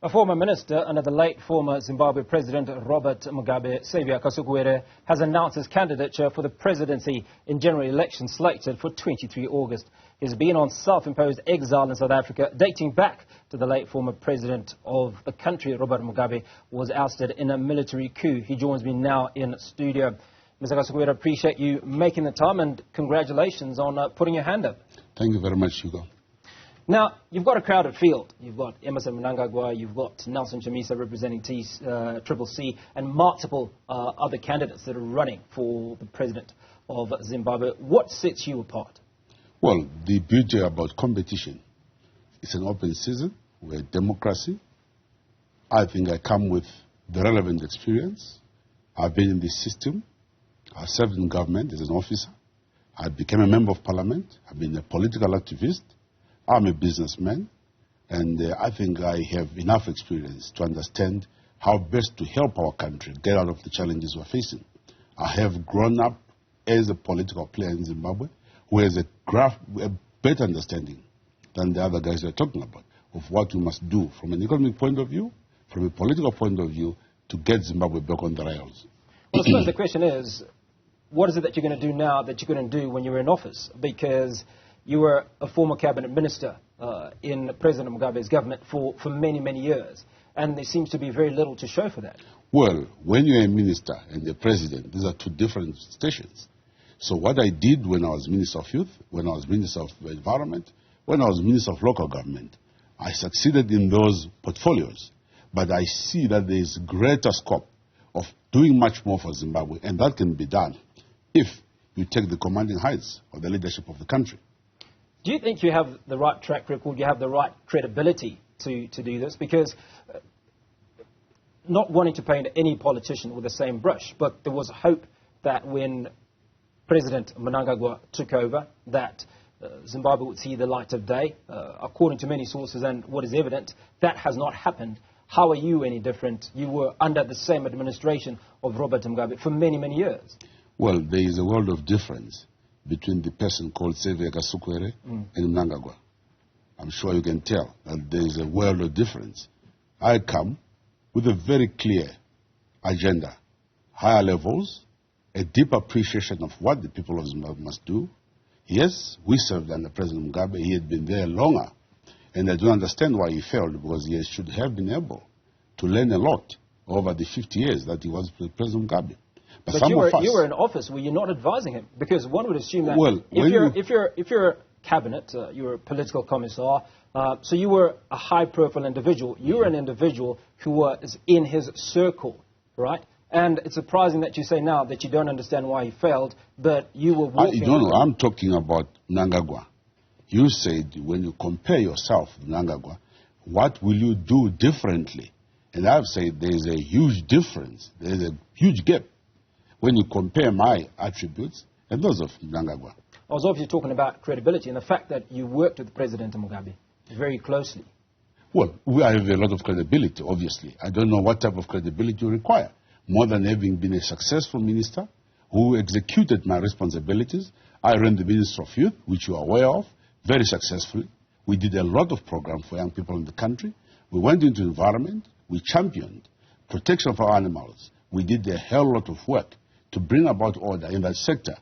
A former minister under the late former Zimbabwe President Robert Mugabe, Africa Kasukuwere, has announced his candidature for the presidency in general election slated for 23 August. He's been on self-imposed exile in South Africa, dating back to the late former president of the country, Robert Mugabe, was ousted in a military coup. He joins me now in studio. Mr. Kasukuwere, I appreciate you making the time and congratulations on putting your hand up. Thank you very much, Hugo. Now, you've got a crowded field. You've got Emmerson Mnangagwa, you've got Nelson Chamisa representing Triple C, and multiple other candidates that are running for the president of Zimbabwe. What sets you apart? Well, the beauty about competition, it's an open season, we're a democracy. I think I come with the relevant experience. I've been in this system. I served in government as an officer. I became a member of parliament. I've been a political activist. I'm a businessman, and I think I have enough experience to understand how best to help our country get out of the challenges we're facing. I have grown up as a political player in Zimbabwe who has a better understanding than the other guys we're talking about of what we must do from an economic point of view, from a political point of view, to get Zimbabwe back on the rails. Well, I suppose the question is, what is it that you're going to do now that you couldn't do when you were in office? Because you were a former cabinet minister in President Mugabe's government for many, many years, and there seems to be very little to show for that. Well, when you're a minister and the president, these are two different stations. So what I did when I was Minister of Youth, when I was Minister of Environment, when I was Minister of Local Government, I succeeded in those portfolios. But I see that there is greater scope of doing much more for Zimbabwe, and that can be done if you take the commanding heights of the leadership of the country. Do you think you have the right track record, you have the right credibility to do this? Because not wanting to paint any politician with the same brush, but there was hope that when President Mnangagwa took over, that Zimbabwe would see the light of day. According to many sources and what is evident, that has not happened. How are you any different? You were under the same administration of Robert Mugabe for many, many years. Well, there is a world of difference between the person called Africa Kasukuwere and Mnangagwa. I'm sure you can tell that there is a world of difference. I come with a very clear agenda, higher levels, a deep appreciation of what the people of Zimbabwe must do. Yes, we served under President Mugabe. He had been there longer, and I don't understand why he failed, because he should have been able to learn a lot over the 50 years that he was President Mugabe. But you were in office. Were you not advising him? Because one would assume that if you're a cabinet, you're a political commissar, so you were a high-profile individual. You were an individual who was in his circle, right? And it's surprising that you say now that you don't understand why he failed, but you were walking... I'm talking about Mnangagwa. You said when you compare yourself to Mnangagwa, what will you do differently? And I've said there is a huge difference. There is a huge gap when you compare my attributes and those of Mnangagwa. I was obviously talking about credibility and the fact that you worked with President Mugabe very closely. Well, I have a lot of credibility, obviously. I don't know what type of credibility you require. More than having been a successful minister who executed my responsibilities, I ran the Ministry of Youth, which you are aware of, very successfully. We did a lot of programs for young people in the country. We went into environment. We championed protection of our animals. We did a hell lot of work to bring about order in that sector.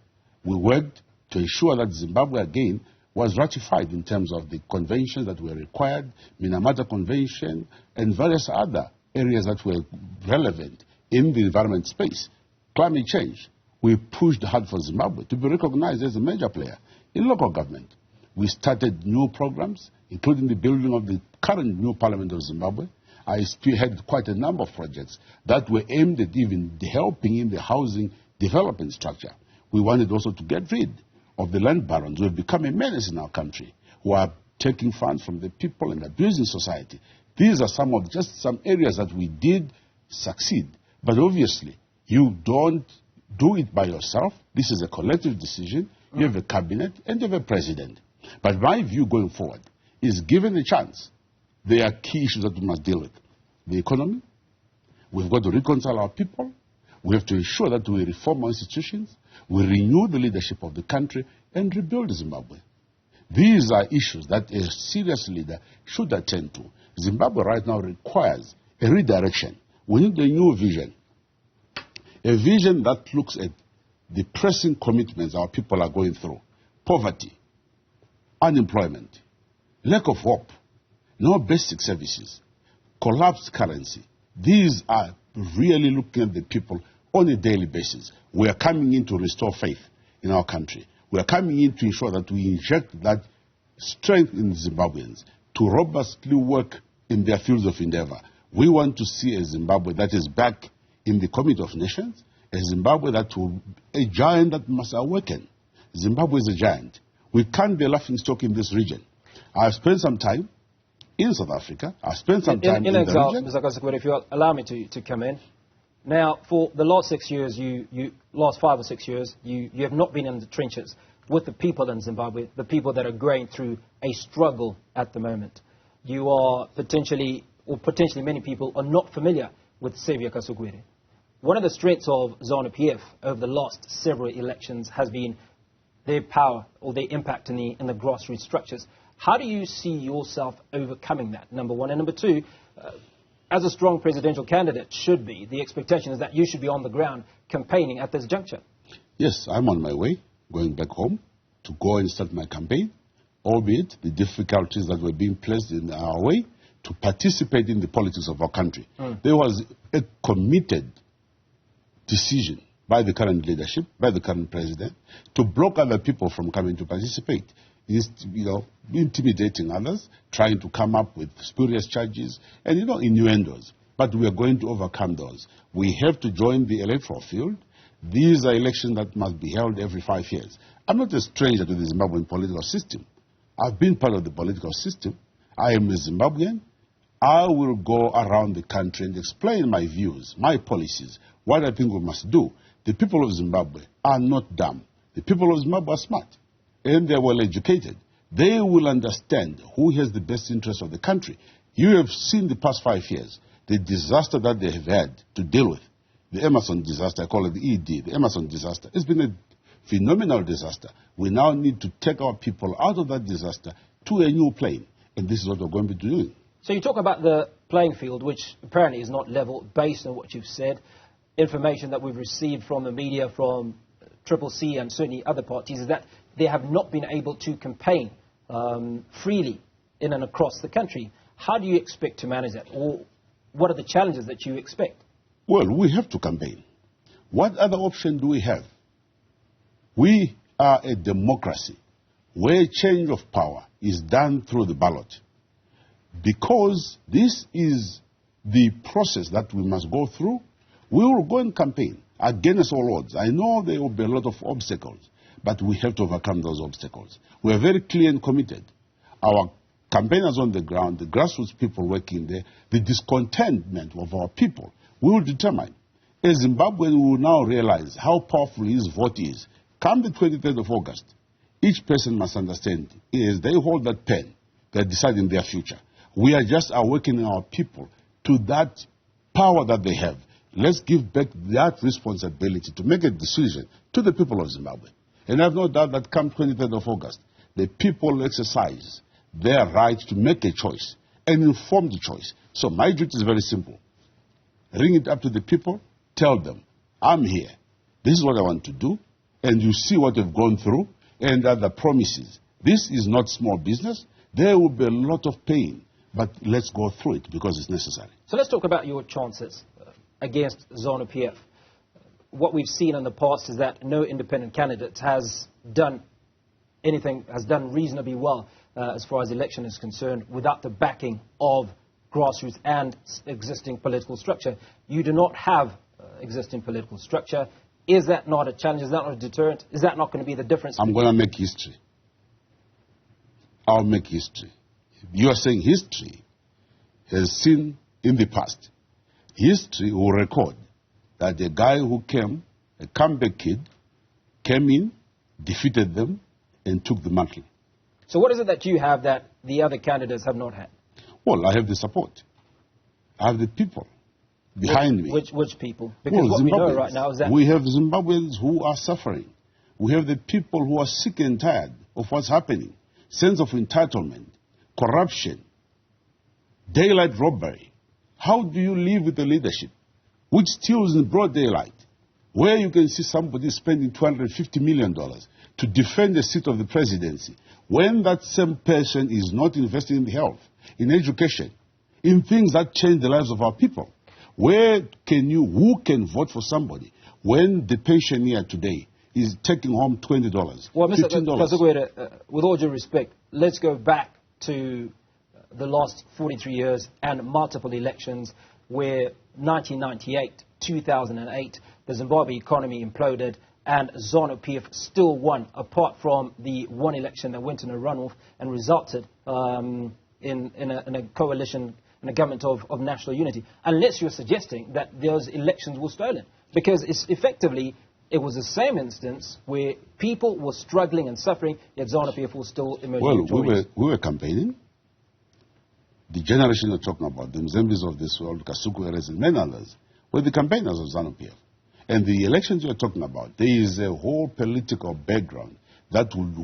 We worked to ensure that Zimbabwe again was ratified in terms of the conventions that were required, Minamata Convention, and various other areas that were relevant in the environment space. Climate change. We pushed hard for Zimbabwe to be recognized as a major player in local government. We started new programs, including the building of the current new parliament of Zimbabwe. I spearheaded quite a number of projects that were aimed at even helping in the housing development structure. We wanted also to get rid of the land barons who have become a menace in our country, who are taking funds from the people and abusing society. These are just some areas that we did succeed. But obviously, you don't do it by yourself. This is a collective decision. You have a cabinet and you have a president. But my view going forward is, given a chance, there are key issues that we must deal with. The economy. We've got to reconcile our people. We have to ensure that we reform our institutions. We renew the leadership of the country and rebuild Zimbabwe. These are issues that a serious leader should attend to. Zimbabwe right now requires a redirection. We need a new vision. A vision that looks at the pressing commitments our people are going through. Poverty, unemployment, lack of hope, no basic services, collapsed currency. These are really looking at the people on a daily basis. We are coming in to restore faith in our country. We are coming in to ensure that we inject that strength in Zimbabweans to robustly work in their fields of endeavor. We want to see a Zimbabwe that is back in the Committee of Nations, a Zimbabwe that will, a giant that must awaken. Zimbabwe is a giant. We can't be a laughing stock in this region. I've spent some time in South Africa. I've spent some time in exile, the region. Mr. Kasukuwere, if you allow me to come in. Now, for the last 6 years, last 5 or 6 years, you have not been in the trenches with the people in Zimbabwe, the people that are going through a struggle at the moment. You are potentially many people are not familiar with Xavier Kasukuwere. One of the strengths of ZANU-PF over the last several elections has been their power or their impact in the grassroots structures. How do you see yourself overcoming that, number one? And number two, as a strong presidential candidate should be, the expectation is that you should be on the ground campaigning at this juncture. Yes, I'm on my way, going back home to go and start my campaign, albeit the difficulties that were being placed in our way to participate in the politics of our country. There was a committed decision by the current leadership, by the current president, to block other people from coming to participate. Intimidating others, trying to come up with spurious charges and, innuendos. But we are going to overcome those. We have to join the electoral field. These are elections that must be held every 5 years. I'm not a stranger to the Zimbabwean political system. I've been part of the political system. I am a Zimbabwean. I will go around the country and explain my views, my policies, what I think we must do. The people of Zimbabwe are not dumb. The people of Zimbabwe are smart, and they're well educated. They will understand who has the best interest of the country. You have seen the past 5 years, the disaster that they have had to deal with. The Emerson disaster, I call it the ED, the Emerson disaster. It's been a phenomenal disaster. We now need to take our people out of that disaster to a new plane, and this is what we're going to be doing. So you talk about the playing field, which apparently is not level based on what you've said. Information that we've received from the media, from Triple C and certainly other parties, is that they have not been able to campaign freely in and across the country. How do you expect to manage that? Or what are the challenges that you expect? Well, we have to campaign. What other option do we have? We are a democracy where change of power is done through the ballot. Because this is the process that we must go through, we will go and campaign against all odds. I know there will be a lot of obstacles, but we have to overcome those obstacles. We are very clear and committed. Our campaigners on the ground, the grassroots people working there, the discontentment of our people, we will determine. As Zimbabweans, we will now realize how powerful his vote is. Come the 23rd of August, each person must understand, as they hold that pen, they're deciding their future. We are just awakening our people to that power that they have. Let's give back that responsibility to make a decision to the people of Zimbabwe. And I have no doubt that come 23rd of August, the people will exercise their right to make a choice, an informed choice. So my duty is very simple. Ring it up to the people, tell them, I'm here. This is what I want to do, and you see what they've gone through, and other promises. This is not small business. There will be a lot of pain, but let's go through it because it's necessary. So let's talk about your chances against ZANU-PF. What we've seen in the past is that no independent candidate has done reasonably well as far as the election is concerned without the backing of grassroots and existing political structure. You do not have existing political structure. Is that not a challenge? Is that not a deterrent? Is that not going to be the difference? I'm going to make history. I'll make history. You are saying history has seen in the past. History will record that a guy who came, a comeback kid, came in, defeated them, and took the mantle. So what is it that you have that the other candidates have not had? Well, I have the support. I have the people behind me. Which people? Because what we know right now is that we have Zimbabweans who are suffering. We have the people who are sick and tired of what's happening. Sense of entitlement, corruption, daylight robbery. How do you live with a leadership which steals in broad daylight, where you can see somebody spending $250 million to defend the seat of the presidency, when that same person is not investing in health, in education, in things that change the lives of our people? Who can vote for somebody when the pensioner today is taking home $20, well, Mr. $15? Kasukuwere, with all due respect, let's go back to the last 43 years and multiple elections where 1998, 2008, the Zimbabwe economy imploded and ZANU-PF still won, apart from the one election that went in a runoff and resulted in a coalition, in a government of national unity. Unless you're suggesting that those elections were stolen. Because it was the same instance where people were struggling and suffering, yet ZANU-PF was still emerging victorious. We were campaigning. The generation you're talking about, the Mzembis of this world, Kasukuweres and many others, were the campaigners of ZANU-PF. And the elections you're talking about, there is a whole political background that would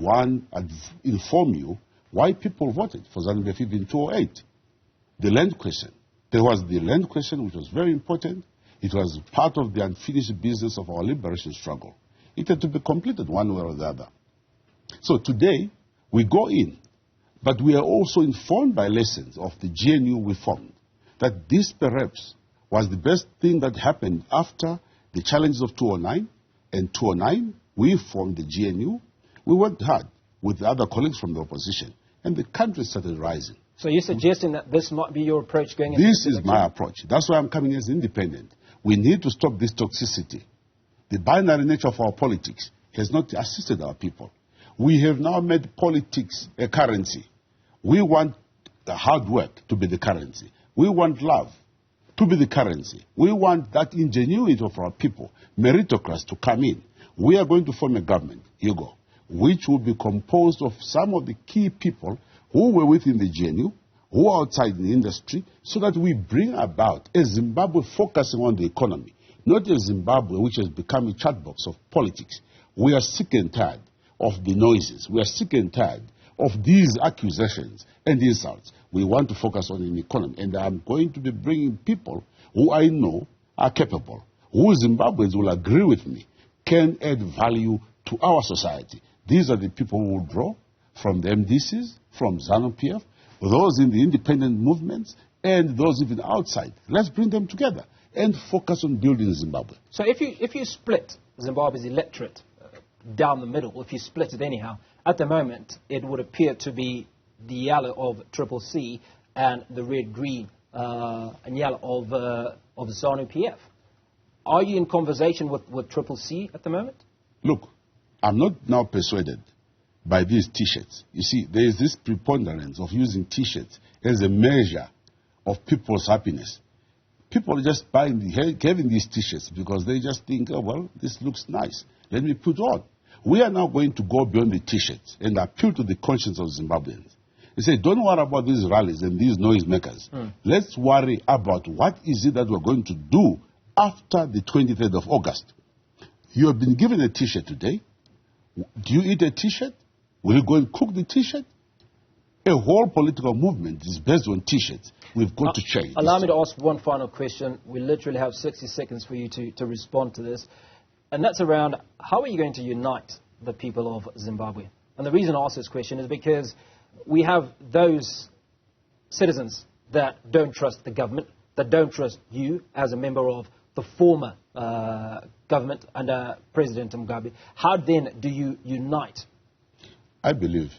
inform you why people voted for ZANU-PF in 2008. The land question. There was the land question, which was very important. It was part of the unfinished business of our liberation struggle. It had to be completed one way or the other. So today, we go in, but we are also informed by lessons of the GNU we formed, that this perhaps was the best thing that happened after the challenges of 2009. And 2009, we formed the GNU. We worked hard with the other colleagues from the opposition, and the country started rising. So you're suggesting that this might be your approach going into this is my approach. That's why I'm coming as independent. We need to stop this toxicity. The binary nature of our politics has not assisted our people. We have now made politics a currency. We want the hard work to be the currency. We want love to be the currency. We want that ingenuity of our people, meritocracy, to come in. We are going to form a government, Hugo, which will be composed of some of the key people who were within the GNU, who are outside the industry, so that we bring about a Zimbabwe focusing on the economy, not a Zimbabwe which has become a chatbox of politics. We are sick and tired of the noises. We are sick and tired of these accusations and insults. We want to focus on an economy. And I'm going to be bringing people who I know are capable, who Zimbabweans will agree with me, can add value to our society. These are the people who will draw from the MDCs, from ZANU-PF, those in the independent movements, and those even outside. Let's bring them together and focus on building Zimbabwe. So if you split Zimbabwe's electorate down the middle, if you split it anyhow, at the moment it would appear to be the yellow of Triple C and the red-green and yellow of ZANU-PF. Are you in conversation with Triple C at the moment? Look, I'm not now persuaded by these T-shirts. You see, there is this preponderance of using T-shirts as a measure of people's happiness. People are just having these T-shirts because they just think, oh, well, this looks nice. Let me put on. We are now going to go beyond the T-shirts and appeal to the conscience of Zimbabweans. They say, don't worry about these rallies and these noisemakers. Let's worry about what is it that we're going to do after the 23rd of August. You have been given a T-shirt today. Do you eat a T-shirt? Will you go and cook the T-shirt? A whole political movement is based on T-shirts. We've got to change. Allow me to ask one final question. We literally have 60 seconds for you to respond to this. And that's around, how are you going to unite the people of Zimbabwe? And the reason I ask this question is because we have those citizens that don't trust the government, that don't trust you as a member of the former government under President Mugabe. How then do you unite? I believe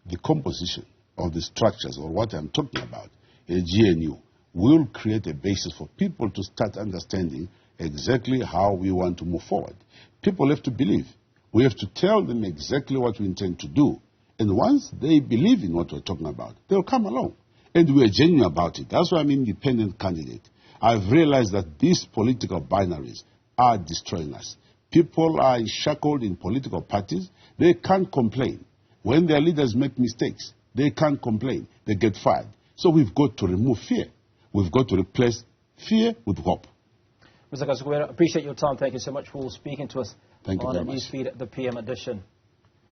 the composition of the structures, or what I'm talking about, a GNU, will create a basis for people to start understanding exactly how we want to move forward. People have to believe. We have to tell them exactly what we intend to do. And once they believe in what we're talking about, they'll come along. And we are genuine about it. That's why I'm an independent candidate. I've realized that these political binaries are destroying us. People are shackled in political parties. They can't complain. When their leaders make mistakes, they can't complain. They get fired. So we've got to remove fear. We've got to replace fear with hope. Mr. Kasukuwere, appreciate your time. Thank you so much for speaking to us on Newsfeed, the PM edition.